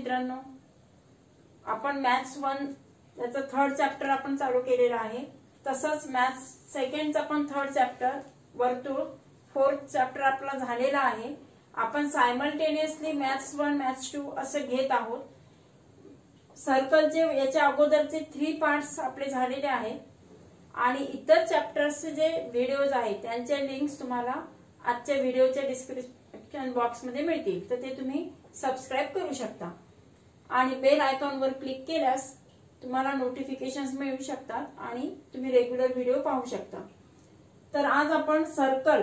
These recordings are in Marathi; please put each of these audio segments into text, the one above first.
मित्रांनो, आपण मॅथ्स 1 त्याचा 3rd चॅप्टर आपण चालू केलेला आहे. तसंच मॅथ्स सेकंडचा पण 3rd चॅप्टर वर्तुळ 4th चॅप्टर आपला झालेला आहे. आपण सायमल्टेनियसली मॅथ्स 1 मॅथ्स 2 असं घेत आहोत. सर्कलचे याच्या अगोदरचे 3 पार्ट्स आपले झालेले आहेत आणि इतर चॅप्टर्सचे जे व्हिडिओज आहेत त्यांच्या लिंक्स तुम्हाला आजच्या व्हिडिओच्या डिस्क्रिप्शन बॉक्स मध्ये मिळतील, तर ते तुम्ही सबस्क्राइब करू शकता आणि बेल आयकॉनवर क्लिक केल्यास तुम्हाला नोटिफिकेशन्स मिळू शकतात आणि तुम्ही रेग्युलर व्हिडिओ पाहू शकता. तर आज आपण सर्कल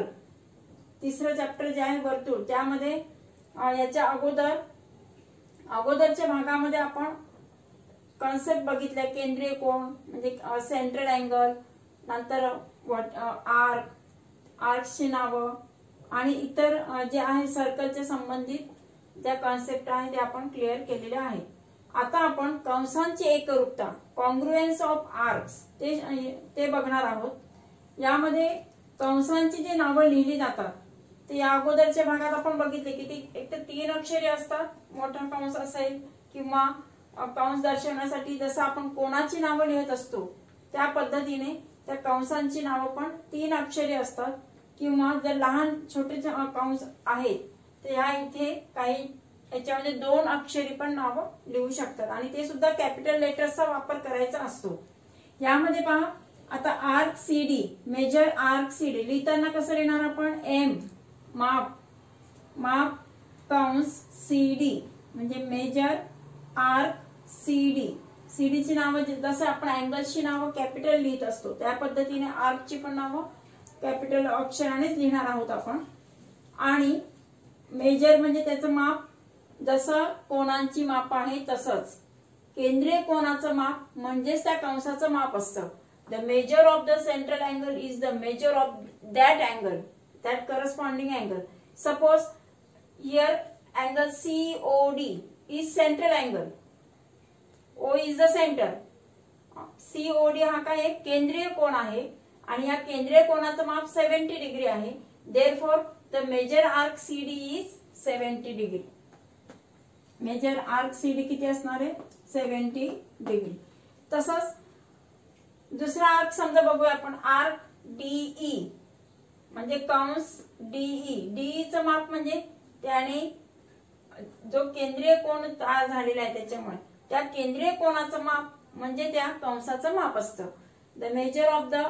3रं चॅप्टर जे आहे वर्तुळ त्यामध्ये याच्या अगोदरच्या भागामध्ये आपण कॉन्सेप्ट बघितला. केंद्रीय कोन म्हणजे सेंट्रल अँगल, नंतर आर्कची नावं आणि इतर जे आहे सर्कलच्या संबंधित ज्या कॉन्सेप्ट आहे ते आपण क्लिअर केलेले आहे. आता आपण कंसांची एकरूपता कॉन्ग्रुएन्स ऑफ आर्क्स ते बघणार आहोत. यामध्ये कंसांची जी नावं लिहिली जातात ते या अगोदरच्या भागात आपण बघितले की ती एक तर 3 अक्षरे असतात. मोठा कंस असेल किंवा कंस दर्शवण्यासाठी जसं आपण कोणाची नावं लिहित असतो त्या पद्धतीने त्या कंसांची नावं पण 3 अक्षरे असतात किंवा जर लहान छोटे कंस आहेत तर ह्या इथे काही याच्यामध्ये 2 अक्षरी पण नावं लिहू शकतात आणि ते सुद्धा कॅपिटल लेटर्सचा वापर करायचा असतो. यामध्ये पहा आता arc CD, major arc CD लिहिताना कसं लिहिणार आपण? एम माप कंस सीडी म्हणजे मेजर आर्क सीडी. सीडीची नावं जसं आपण अँगल्सची नावं कॅपिटल लिहित असतो त्या पद्धतीने आर्कची पण नावं कॅपिटल अक्षरानेच लिहिणार आहोत आपण. आणि मेजर म्हणजे त्याचं माप, जसं कोणांची माप आहे तसंच केंद्रीय कोणाचं माप म्हणजेच त्या कंसाचं माप असतं. The measure of the central angle is the measure of that angle, that corresponding angle. Suppose here angle COD is central angle, O is the centre. COD हा काय आहे? केंद्रीय कोन आहे आणि या केंद्रीय कोनाचं माप 70 डिग्री आहे. Therefore the major arc CD is 70 degree. Major arc CD किती असणार आहे? 70 डिग्री. तसंच दुसरा आर्क समजा बघूया आपण. आर्क DE म्हणजे कंस DE. DE चं माप म्हणजे त्याने जो केंद्रीय कोन तयार झालेला आहे त्याच्यामुळे त्या केंद्रीय कोनाचं माप म्हणजे त्या कंसाचं माप असतं. The measure of the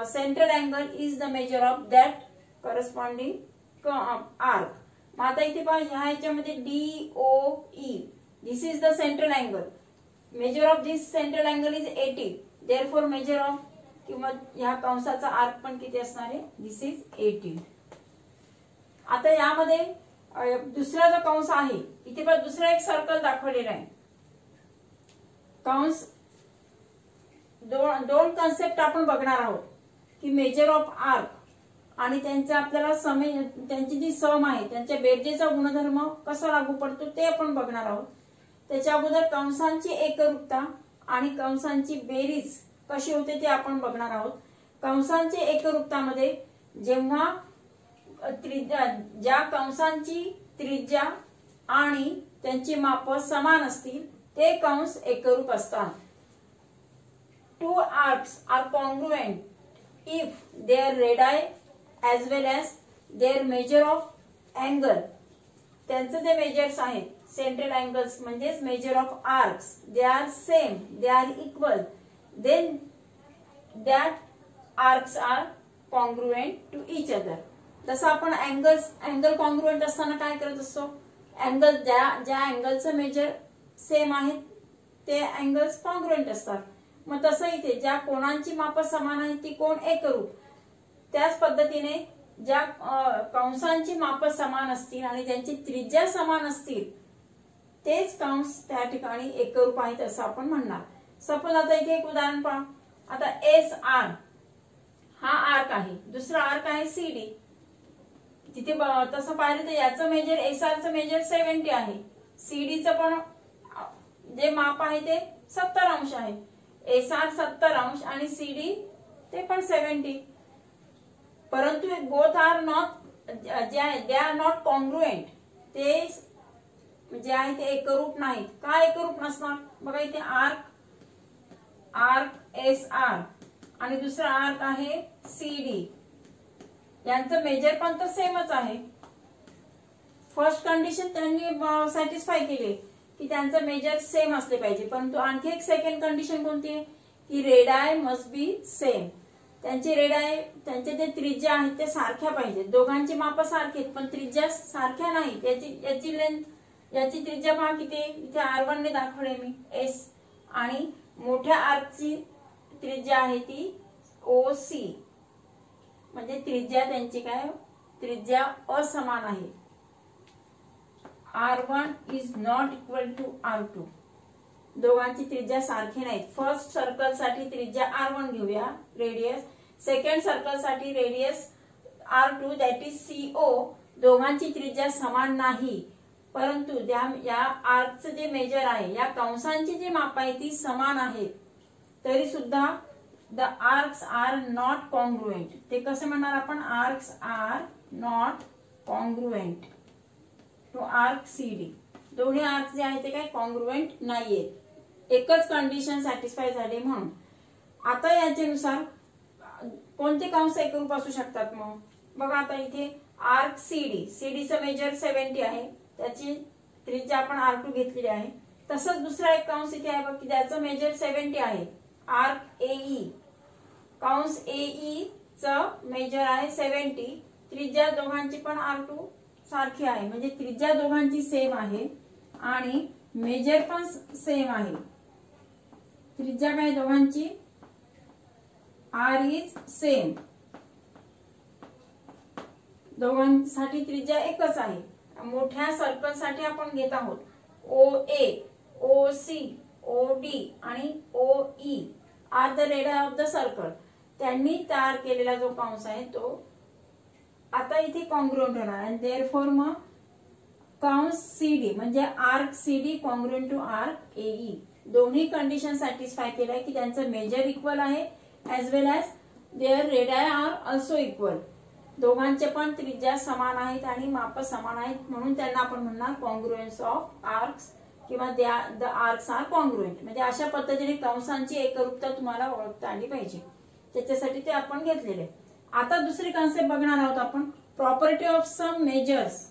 central angle is the measure of that corresponding arc. मग आता इथे पहा ह्याच्यामध्ये DOE this is the central angle. Measure of this central angle is 80. Therefore measure of किंवा ह्या कंसाचा आर्क पण किती असणार आहे? दिस इज 80. आता यामध्ये दुसरा जो कंस आहे इथे पण दुसरा एक सर्कल दाखवलेला आहे. कंस दोन कन्सेप्ट आपण बघणार आहोत की मेजर ऑफ आर्क आणि त्यांचा आपल्याला त्यांची जी सम आहे त्यांच्या बेरजेचा गुणधर्म कसा लागू पडतो ते आपण बघणार आहोत. त्याच्या अगोदर कंसांची एकरूपता आणि कंसांची बेरीज कशी होते ते आपण बघणार आहोत. कंसांची एकरूपतामध्ये जेव्हा ज्या कंसांची त्रिज्या आणि त्यांची माप समान असतील ते कंस एकरूप असतात. 2 arcs are congruent if their radii as well as their measure of angle, त्यांचे जे मेजर्स आहेत सेंट्रल अँगल्स म्हणजेच measure of arcs, they are same, they are equal, then that arcs are congruent to each other. जसं आपण अँगल कॉन्ग्रुएंट असताना काय करत असतो? अँगल ज्या अँगलचं मेजर सेम आहेत ते अँगल्स कॉन्ग्रुएंट असतात. मग तसं इथे ज्या कोणांची माप समान आहेत ती कोण एकरूप. त्याच पद्धतीने ज्या कंसांची माप समान असतील आणि ज्यांची त्रिज्या समान असतील तेच कंस त्या ठिकाणी एकरूप आहेत असं आपण म्हणणार. सपोज आता इथे एक उदाहरण पहा. आता SR हा आर्क आहे, दुसरा आर्क आहे CD. तिथे तसं पाहिलं तर याचं मेजर SRचं मेजर 70 आहे. CDचं पण जे माप आहे ते 70 अंश आहे. SR 70 अंश आणि CD ते पण 70. परंतु both are not they are not congruent. ते जे आहे ते एकरूप नाहीत. का एकरूप नसणार? बघा इथे आर्क एस आर आणि दुसरा आर्क आहे सी डी, यांचं मेजर पण तर सेमच आहे. फर्स्ट कंडिशन त्यांनी सॅटिस्फाय केली की त्यांचं मेजर सेम असले पाहिजे, परंतु आणखी एक सेकंड कंडिशन कोणती आहे की रेडाय मस्ट बी सेम. त्यांचे रेडाय, त्यांचे जे त्रिज्या आहेत ते सारख्या पाहिजेत. दोघांची माप सारखी पण त्रिज्या सारख्या नाहीत. याची लेंथ, याची त्रिज्या पहा किती, इथे R1 ने दाखवले मी एस, आणि मोठ्या आर्कची त्रिज्या आहे ती OC, म्हणजे त्रिज्या त्यांची काय, त्रिज्या असमान आहे. R1 is not equal to R2. दोघांची त्रिज्या सारखी नाहीत. फर्स्ट सर्कल साठी त्रिज्या R1 घेऊया रेडियस, सेकंड सर्कल साठी radius R2 that is CO. दोघांची त्रिज्या समान नाही, परंतु या आर्कचं जे मेजर आहे, या कंसांची जी माप आहे ती समान आहे. तरी सुद्धा the arcs are not congruent. ते कसं म्हणणार आपण? Arcs are not congruent to arc CD. दोन्ही आर्क जे आहे ते काय कॉन्ग्रुएंट नाहीयेत. एकच कंडिशन सॅटिस्फाय झाली म्हणून. आता याच्यानुसार कोणते कंस एकरूप असू शकतात मग? बघा आता इथे आर्क सीडीचं मेजर 70 आहे, त्याची त्रिज्या आपण R2 घेतलेली आहे. तसंच दुसरा एक कंस इथे आहे बघ की त्याचं मेजर 70 आहे, आर्क AE. कंस AE चं मेजर आहे 70. त्रिज्या दोघांची पण R2 सारखी आहे, म्हणजे त्रिज्या दोघांची सेम आहे आणि मेजर पण सेम आहे. त्रिज्या काय दोघांची R इज सेम. दोघांसाठी त्रिज्या एकच आहे. मोठ्या सर्कल साठी आपण घेत आहोत OA, OC, OD आणि OE are the radius of the circle. त्यांनी तयार केलेला जो कंस आहे तो आता इथे कॉन्ग्रुएंट होणार आणि देअरफॉर मग कंस CD म्हणजे arc CD congruent to arc AE. दोन्ही कंडिशन सॅटिस्फाय केलंय की त्यांचं मेजर इक्वल आहे as well as their radii are also equal. दोघांचे पण त्रिज्या समान आहेत आणि माप समान आहेत, म्हणून त्यांना आपण म्हणणार कॉन्ग्रुएन्स ऑफ आर्क्स किंवा द आर्क्स आर कॉन्ग्रुएंट. म्हणजे अशा पद्धतीने कंसांची एकरूपता तुम्हाला ओळखता आली पाहिजे, त्याच्यासाठी ते आपण घेतलेले. आता दुसरी कन्सेप्ट बघणार आहोत आपण, property of sum measures.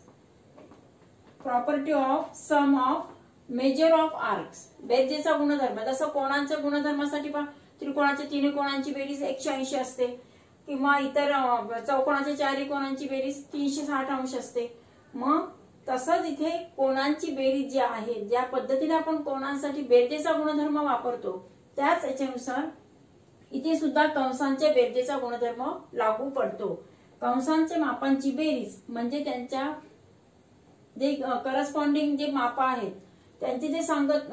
Property of sum of measure of arcs. बेरजेचा गुणधर्म, जसं कोणांच्या गुणधर्मासाठी पहा, त्रिकोणाच्या तिन्ही कोणांची बेरीज 180 असते, किंवा इतर चौकोनाच्या चारही कोणांची बेरीज 360 अंश असते. मग तसंच इथे कोणांची बेरीज जी आहे, ज्या पद्धतीने आपण कोणांसाठी बेरजेचा गुणधर्म वापरतो, त्याच याच्यानुसार इथे सुद्धा कंसांच्या बेरजेचा गुणधर्म लागू पडतो. कंसांच्या मापांची बेरीज म्हणजे त्यांच्या जे करस्पॉन्डिंग जे माप आहेत, त्यांचे जे सांगत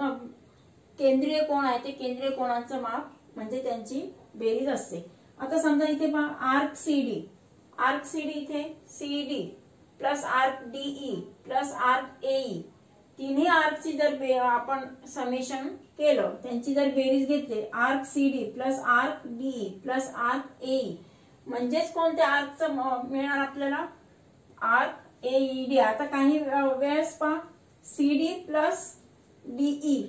केंद्रीय कोण आहे ते केंद्रीय कोणांचं माप म्हणजे त्यांची बेरीज असते. आता समजा इथे पहा आर्क CD इथे CD plus arc DE plus arc AE, तिन्ही आर्कची जर आपण समेशन केलं, त्यांची जर बेरीज घेतली, arc CD plus arc DE plus arc AE, म्हणजेच कोणत्या आर्कचं मिळणार आपल्याला? Arc AED. आता काही वेळेस पहा CD plus DE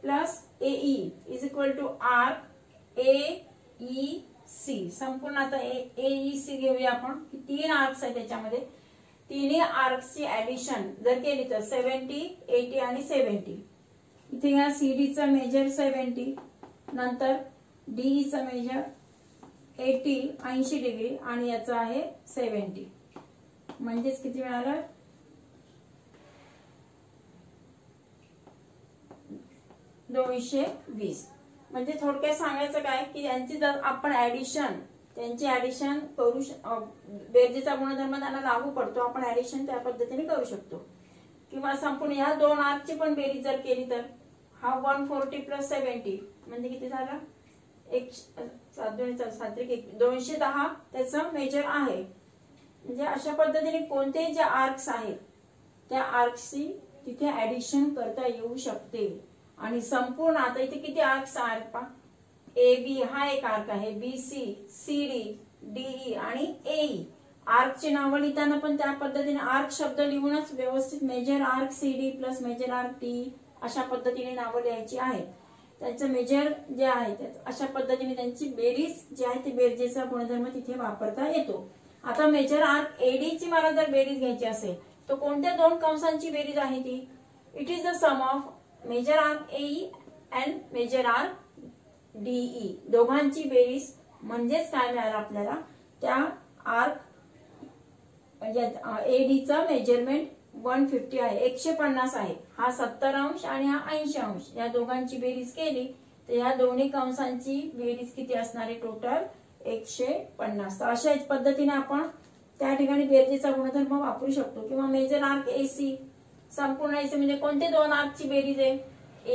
plus AE is equal to arc AEC. संपूर्ण आता AEC घेऊया आपण. 3 आर्क्स आहेत त्याच्यामध्ये. तिन्ही आर्क्सची ऍडिशन जर केली तर 70, 80 आणि 70. इथे या CDचा मेजर 70, नंतर DEचा मेजर 80 डिग्री आणि याचा आहे 70. म्हणजेच किती मिळालं? 220. म्हणजे थोडक्यात सांगायचं काय की यांची जर आपण त्यांची ऍडिशन करू, बेरजेचा गुणधर्म त्यांना लागू पडतो, आपण ऍडिशन त्या पद्धतीने करू शकतो. किंवा संपूर्ण ह्या दोन आर्कची पण बेरीज जर केली तर हा 140 प्लस 70 म्हणजे किती झालं? 210 त्याचं मेजर आहे. म्हणजे अशा पद्धतीने कोणतेही जे आर्क्स आहेत त्या आर्क्सची तिथे ऍडिशन करता येऊ शकते. आणि संपूर्ण आता इथे किती आर्क्स आहेत पहा, AB हा एक आर्क आहे, BC, CD, DE आणि AE आर्कची नावं लिहिताना पण त्या पद्धतीने आर्क शब्द लिहूनच व्यवस्थित major arc CD plus major arc T अशा पद्धतीने नावं लिहायची आहेत. त्यांचं मेजर जे आहे अशा पद्धतीने त्यांची बेरीज जी आहे ती बेरजेचा गुणधर्म तिथे वापरता येतो. आता मेजर आर्क AD ची मला जर बेरीज घ्यायची असेल तर कोणत्या दोन कंसांची बेरीज आहे ती? It is the sum of major arc AE and major arc DE. दोघांची बेरीज म्हणजेच काय मिळालं आपल्याला? त्या आर्क म्हणजे AD चा मेजरमेंट 150 आहे, 150 आहे. हा 70 अंश आणि हा 80 अंश. या दोघांची बेरीज केली तर या दोन्ही कंसांची बेरीज किती असणार आहे? टोटल 150. तर अशाच पद्धतीने आपण त्या ठिकाणी बेरजेचा गुणधर्म वापरू शकतो. किंवा मेजर आर्क AC, संपूर्ण AC म्हणजे कोणते दोन आर्कची बेरीज आहे?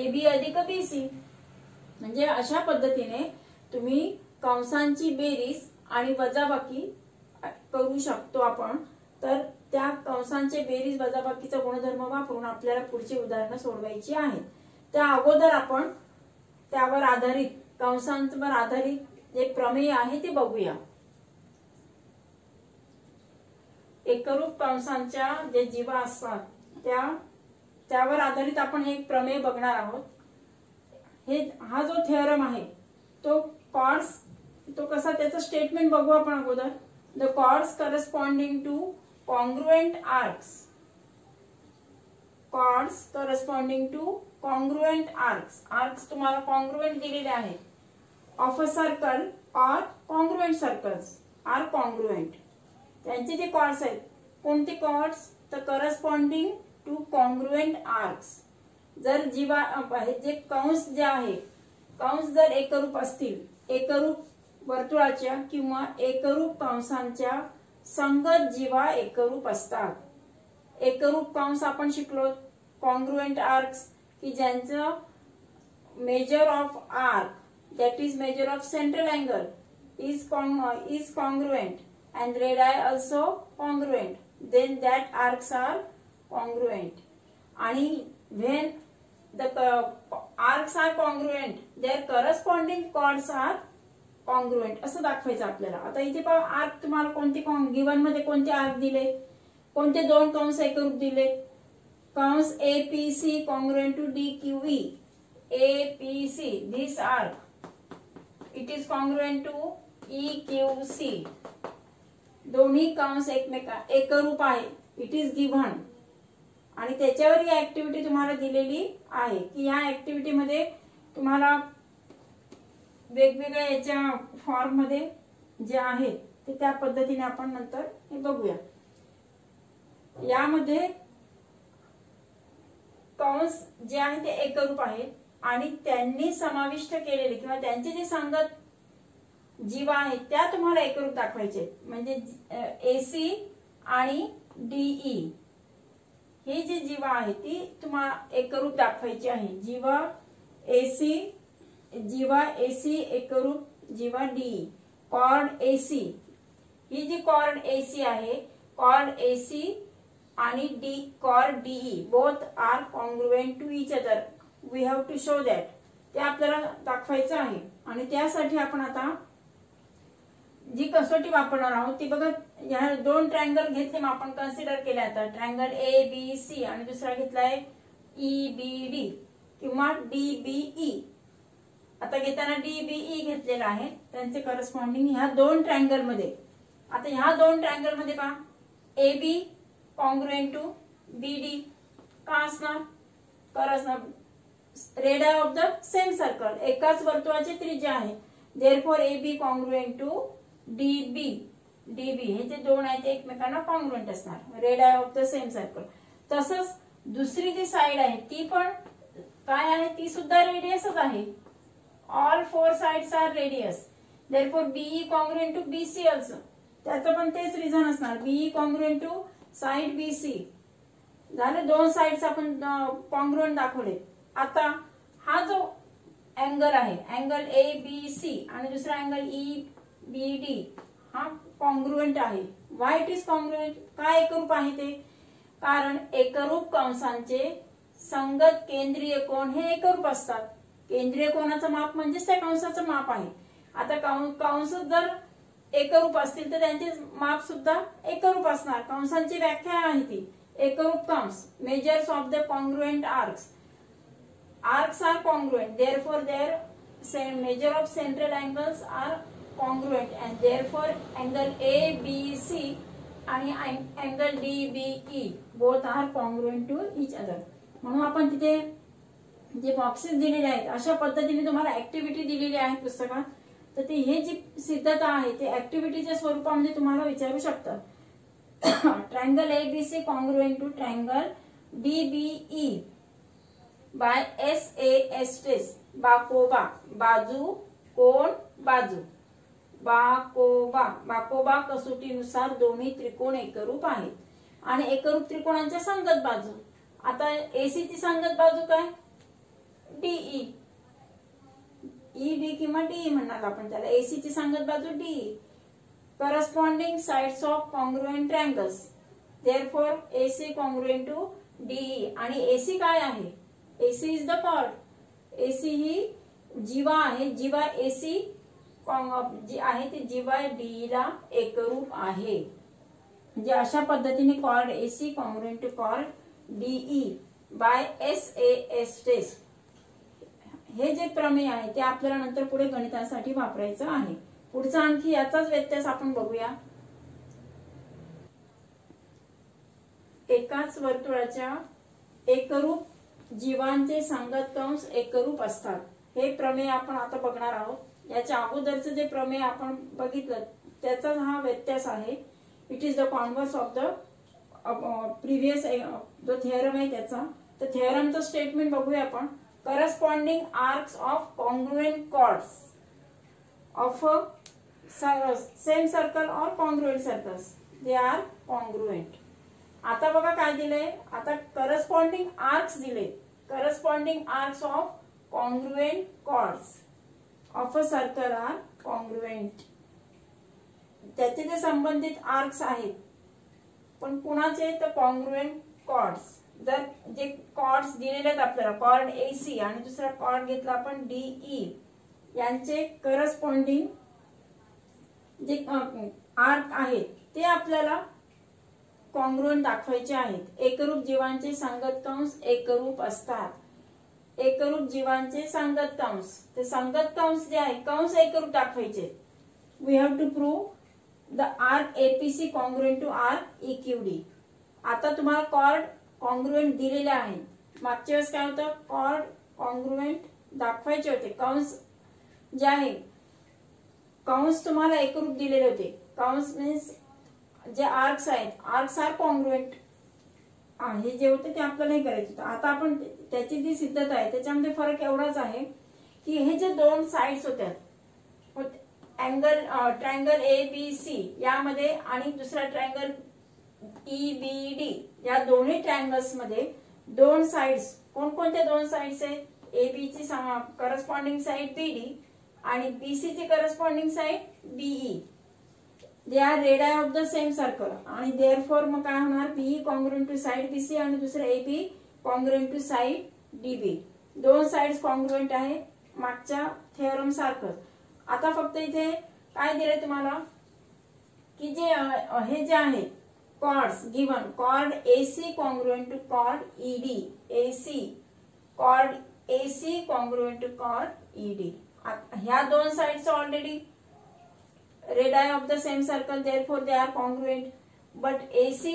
AB अधिक BC. म्हणजे अशा पद्धतीने तुम्ही कंसांची बेरीज आणि वजाबाकी करू शकतो आपण. तर त्या कंसांचे बेरीज वजाबाकीचा गुणधर्म वापरून आपल्याला पुढची उदाहरणं सोडवायची आहेत. त्या अगोदर आपण त्यावर आधारित कंसांवर आधारित जे प्रमेय आहे ते बघूया. एकरूप कंसांच्या जे जीवा असतात त्यावर आधारित आपण एक प्रमेय बघणार आहोत. हा जो थेरम आहे तो कॉर्ड्स तो कसा त्याचं स्टेटमेंट बघू आपण अगोदर. The chords corresponding to congruent arcs. Chords corresponding to congruent arcs. Arcs तुम्हाला कॉन्ग्रुएंट दिलेले आहेत. ऑफ अ सर्कल और कॉन्ग्रुएंट सर्कल्स आर कॉन्ग्रुएंट. त्यांचे जे कॉर्ड्स आहेत कोणते कॉर्ड्स? तर करस्पॉन्डिंग टू कॉन्ग्रुएंट आर्क्स. जर जीवा जे कंस जे आहे कंस जर एकरूप असतील, एकरूप वर्तुळाच्या किंवा एकरूप कंसांच्या संगत जीवा एकरूप असतात. एकरूप कंस आपण शिकलो कॉन्ग्रुएंट आर्क्स की ज्यांचं measure of arc that is major of central angle is congruent and radii also congruent, then that arcs are congruent. आणि when the arcs are congruent their corresponding chords are congruent असं दाखवायचं आपल्याला. आता इथे पहा आर्क तुम्हाला कोणते गिवन मध्ये कोणते आर्क दिले, कोणते दोन कंस एकरूप दिले? कंस APC congruent to DQE. APC this arc it is congruent to EQC. दोन्ही कंस एकरूप आहे. It is given. आणि त्याच्यावर ही ऍक्टिव्हिटी तुम्हाला दिलेली आहे की या ऍक्टिव्हिटी मध्ये तुम्हाला वेगवेगळ्या याच्या फॉर्म मध्ये जे आहेत ते त्या पद्धतीने आपण नंतर हे बघूया. यामध्ये कंस जे आहे ते एकरूप आहेत आणि त्यांनी समाविष्ट केलेले किंवा त्यांचे जे संगत जीवा आहेत त्या तुम्हाला एकरूप दाखवायचे. म्हणजे AC आणि DE हे जे जीवा आहे ती तुम्हाला एकरूप दाखवायची आहे. जीवा AC एकरूप जीवा DE. कॉर्ड AC ही जी कॉर्ड AC आहे कॉर्ड AC आणि chord DE both are congruent to each other. We have to show that. ते आपल्याला दाखवायचं आहे. आणि त्यासाठी आपण आता जी कसोटी वापरणार आहोत ती बघा. या दोन ट्रायंगल घेतले मग आपण कन्सिडर केले. आता ट्रायंगल ABC आणि दुसरा घेतलाय EBD किंवा DBE. आता घेताना DBE घेतलेला आहे त्यांचे करस्पॉन्डिंग ह्या दोन ट्रायंगल मध्ये. आता ह्या दोन ट्रायंगल मध्ये पहा AB कॉन्ग्रुएंट टू BD का असणार? Radius of the same circle. एकाच वर्तुळाची त्रिज्या आहे. Therefore AB congruent to DB हे जे दोन आहेत ते एकमेकांना कॉन्ग्रुएंट असणार. Radius of the same circle. तसंच दुसरी जी साइड आहे ती पण काय आहे? ती सुद्धा रेडियसच आहे. All four sides are radius. Therefore BE congruent to BC also. त्याचं पण तेच रिझन असणार. BE congruent to side BC. झाले दोन साइड्स आपण कॉन्ग्रुएंट दाखवले. आता हा जो अँगल आहे अँगल ABC आणि दुसरा अँगल EBD हा कॉन्ग्रुएंट आहे. व्हाय इट इज कॉन्ग्रुएंट? काय एकरूप आहे ते? कारण एकरूप कंसांचे संगत केंद्रीय कोन हे एकरूप असतात. केंद्रीय कोनाचं माप म्हणजेच त्या कंसाचं माप आहे. आता कंस जर एकरूप असतील तर त्यांचे माप सुद्धा एकरूप असणार. कंसांची व्याख्या आहे ती एकरूप कंस. Measures of the congruent arcs. Arcs are congruent, therefore their measure of central angles are congruent and therefore angle ABC आणि angle DBE both are congruent to each other. म्हणून आपण तिथे जे बॉक्सेस दिलेले आहेत अशा पद्धतीने तुम्हाला ऍक्टिव्हिटी दिलेली आहे पुस्तकात. तर ती हे जी सिद्धता आहे ते ऍक्टिव्हिटीच्या स्वरूपामध्ये तुम्हाला विचारू शकतात. Triangle ABC congruent to triangle DBE by SAS test. बाकोबा बाजू कोण बाजू. बाकोबा कसोटीनुसार दोन्ही त्रिकोण एकरूप आहेत आणि एकरूप त्रिकोणांच्या संगत बाजू. आता AC ची संगत बाजू काय? DE. ED किंवा DE म्हणणार आपण त्याला. AC ची संगत बाजू DE. Corresponding sides of congruent triangles, therefore AC congruent to DE. आणि AC काय आहे? AC is the chord. AC ही जीवा आहे. जीवा AC जी आहे ती जीवा DE ला एकरूप आहे. म्हणजे अशा पद्धतीने chord AC congruent to chord DE by SAS test. हे जे प्रमेय आहे ते आपल्याला नंतर पुढे गणितासाठी वापरायचं आहे. पुढचा आणखी याचाच व्यत्यास आपण बघूया. एकाच वर्तुळाच्या एकरूप जीवांचे संगत कंस एकरूप असतात. हे प्रमेय आपण आता बघणार आहोत. याच्या अगोदरचं जे प्रमेय आपण बघितलं त्याचा हा व्यत्यास आहे. It is the converse of the previous जो थेरम आहे त्याचा. तर थेरमचं स्टेटमेंट बघूया आपण. Corresponding arcs of congruent chords of same circle और congruent circles they are congruent. आता बघा काय दिलंय. आता करस्पॉन्डिंग आर्क्स दिले. Corresponding arcs of congruent chords of a circle are congruent. त्याचे जे संबंधित आर्क्स आहेत पण कुणाचे तर कॉन्ग्रुएंट कॉर्ड्स. जर जे कॉर्ड्स दिलेले आहेत आपल्याला कॉर्ड AC आणि दुसरा कॉर्ड घेतला आपण DE यांचे करस्पॉन्डिंग जे आर्क आहेत ते आपल्याला कॉन्ग्रुएंट दाखवायचे आहेत. एकरूप जीवांचे संगत कंस एकरूप असतात. एकरूप जीवांचे संगत कंस. ते संगत कंस जे आहे कंस एकरूप दाखवायचे. We have to prove the arc APC congruent to arc EQD. आता तुम्हाला कॉर्ड कॉन्ग्रुएंट दिलेले आहे. मागच्या वेळेस काय होतं कॉर्ड कॉन्ग्रुएंट दाखवायचे होते. कंस जे आहे कंस तुम्हाला एकरूप दिलेले होते. कंस मीन्स जे आर्क्स आहेत आर्क्स आर कॉन्ग्रुएंट. हे जे होते ते आपल्याला हे करायचं होतं. आता आपण त्याची जी सिद्धता आहे त्याच्यामध्ये फरक एवढाच आहे की हे जे दोन साइड्स होत्या अँगल ट्रायंगल ABC यामध्ये आणि दुसरा ट्रायंगल EBD या दोन्ही ट्रायंगल्स मध्ये दोन साइड्स कोणकोणत्या दोन साइड्स आहेत. AB ची करस्पॉन्डिंग साइड BD आणि BC ची corresponding side BE. They are radii of the same circle आणि देअरफॉर मग काय होणार BE congruent to side BC आणि दुसरं AB congruent to side DB. दोन साइड्स कॉन्ग्रुएंट आहे मागच्या थेरम सारखं. आता फक्त इथे काय दिलंय तुम्हाला की जे हे जे आहे chords given chord AC congruent to chord ED. AC chord AC congruent to chord ED. ह्या दोन sides already radii of the same circle therefore they are congruent. But AC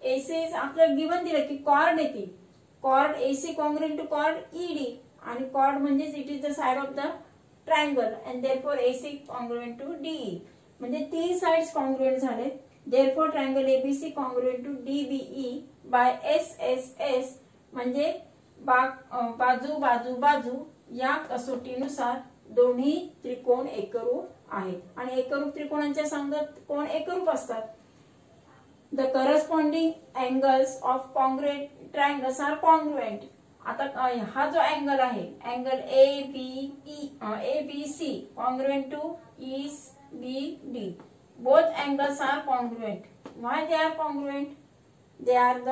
आपल्याला गिवन दिलं की कॉर्ड येते. Chord AC congruent to chord ED आणि कॉर्ड म्हणजेच it is the side of the triangle and therefore AC congruent to DE. म्हणजे तीन साइड्स कॉन्ग्रुएंट झाले. Therefore triangle ABC congruent to DBE by SSS म्हणजे बाजू बाजू बाजू या कसोटीनुसार दोन्ही त्रिकोण एकरूप आहेत आणि एकरूप त्रिकोणांच्या संगत कोण एकरूप असतात. The corresponding angles of congruent triangles are congruent. आता हा जो अँगल आहे angle ABC congruent to EBD. Both angles are congruent. Why they are congruent? They are the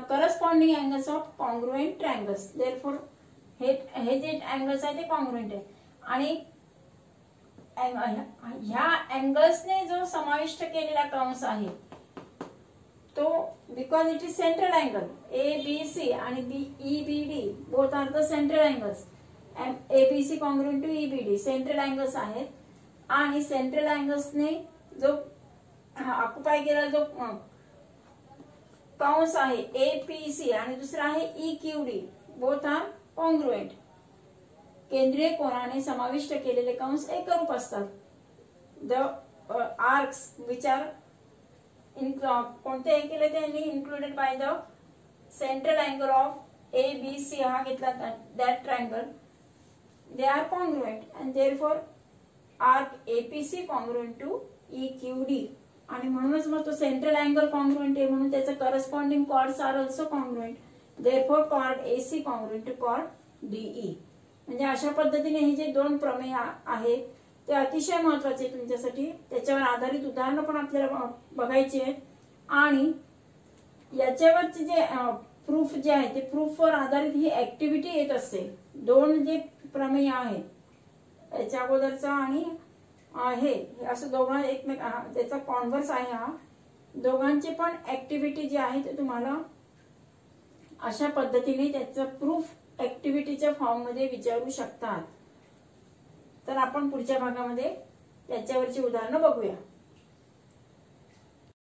corresponding angles of congruent triangles. Therefore हे जे अँगल्स आहे ते कॉन्ग्रुएंट आहे आणि ह्या अँगल्सने जो समाविष्ट केलेला कंस आहे तो because it is central angle ABC आणि EBD both are the central angles. ABC congruent to EBD central angles आहेत आणि सेंट्रल अँगल्सने जो ऑक्युपाय केलेला जो कंस आहे APC आणि दुसरा आहे EQD बोथ आर कॉन्ग्रुएंट. केंद्रीय कोनाने समाविष्ट केलेले कंस एकरूप असतात. द आर्क्स विच आर कोणते केले त्यांनी included by the central angle of ABC हा घेतला that triangle they are congruent and therefore arc APC congruent to EQD आणि म्हणूनच मग तो सेंट्रल अँगल कॉन्ग्रुएंट आहे म्हणून त्याचं corresponding chords are also congruent. Therefore chord AC congruent to chord DE. म्हणजे अशा पद्धतीने हे जे दोन प्रमेय आहेत ते अतिशय महत्वाचे तुमच्यासाठी. त्याच्यावर आधारित उदाहरणं पण आपल्याला बघायची आहेत आणि याच्यावरचे जे प्रूफ जे आहे ते प्रूफवर आधारित ही ऍक्टिव्हिटी येत असते. दोन जे प्रमेय आहेत याच्या अगोदरचा आणि हे असं दोघां एकमेक त्याचा कॉन्व्हर्स आहे हा. दोघांची पण ऍक्टिव्हिटी जी आहे ते तुम्हाला अशा पद्धतीने त्याचं प्रूफ ऍक्टिव्हिटीच्या फॉर्म मध्ये विचारू शकतात. तर आपण पुढच्या भागामध्ये त्याच्यावरची उदाहरणं बघूया.